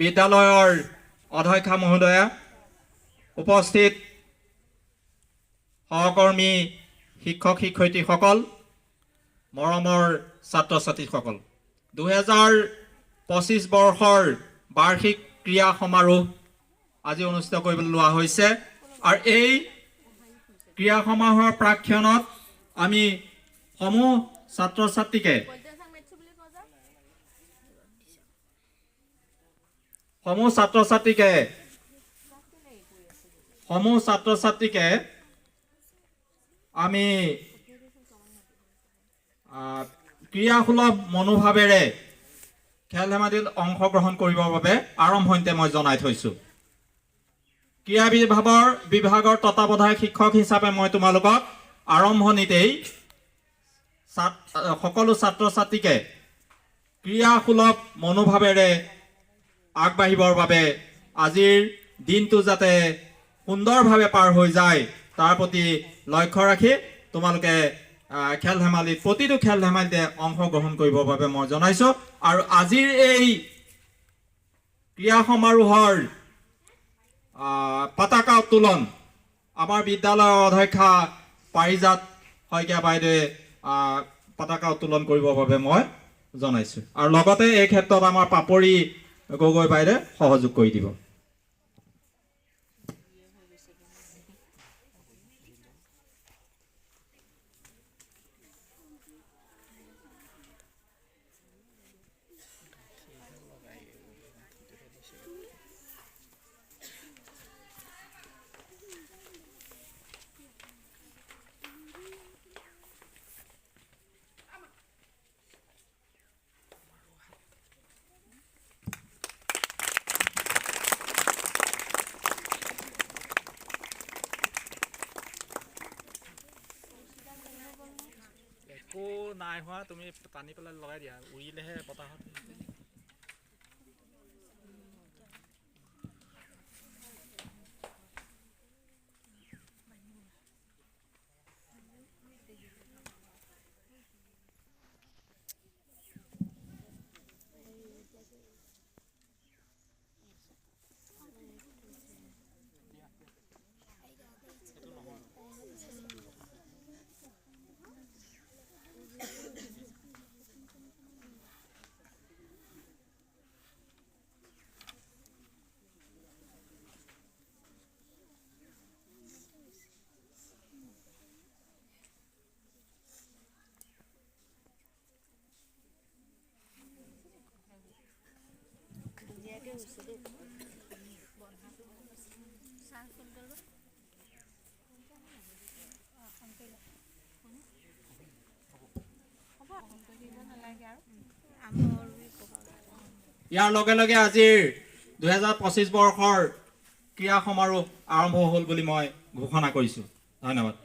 বিদ্যালয়ৰ অধ্যক্ষা মহোদয়া, উপস্থিত সহকৰ্মী শিক্ষক শিক্ষয়িত্ৰীসকল, মৰমৰ ছাত্ৰ ছাত্ৰীসকল, 2025 বৰ্ষৰ বাৰ্ষিক ক্ৰীড়া সমাৰোহ আজি অনুষ্ঠিত কৰিবলৈ লোৱা হৈছে। আৰু এই ক্ৰীড়া সমাৰোহৰ প্ৰাক্ষণত আমি সমূহ ছাত্ৰ ছাত্ৰীকে সমূহ ছাত্ৰ ছাত্ৰীকে আমি ক্ৰীড়াসুলভ মনোভাৱেৰে খেল ধেমালিত অংশগ্ৰহণ কৰিবৰ বাবে আৰম্ভণিতে মই জনাই থৈছো। ক্ৰীড়া বিভাগৰ তত্ত্বাৱধায়ক শিক্ষক হিচাপে মই তোমালোকক আৰম্ভণিতেই সকলো ছাত্ৰ ছাত্ৰীকে ক্ৰীড়াসুলভ মনোভাৱেৰে আগবাঢ়িবৰ বাবে আজিৰ দিনটো যাতে সুন্দৰভাৱে পাৰ হৈ যায় তাৰ প্ৰতি লক্ষ্য ৰাখি তোমালোকে খেল ধেমালিত প্ৰতিটো খেল ধেমালিতে অংশগ্ৰহণ কৰিবৰ বাবে মই জনাইছো। আৰু আজিৰ এই ক্ৰীড়া সমাৰোহৰ পতাকা উত্তোলন আমাৰ বিদ্যালয়ৰ অধ্যক্ষা পাৰিজাত শইকীয়া বাইদেৱে পতাকা উত্তোলন কৰিবৰ বাবে মই জনাইছো। আৰু লগতে এই ক্ষেত্ৰত আমাৰ পাপৰি গগৈ বাইদেৱে সহযোগ কৰি দিব। নাই হোৱা, তুমি টানি পেলাই লগাই দিয়া, উৰিলেহে বতাহত। ইয়াৰ লগে লগে আজিৰ 2025 বৰ্ষৰ ক্ৰীড়া সমাৰোহ আৰম্ভ হ'ল বুলি মই ঘোষণা কৰিছো। ধন্যবাদ।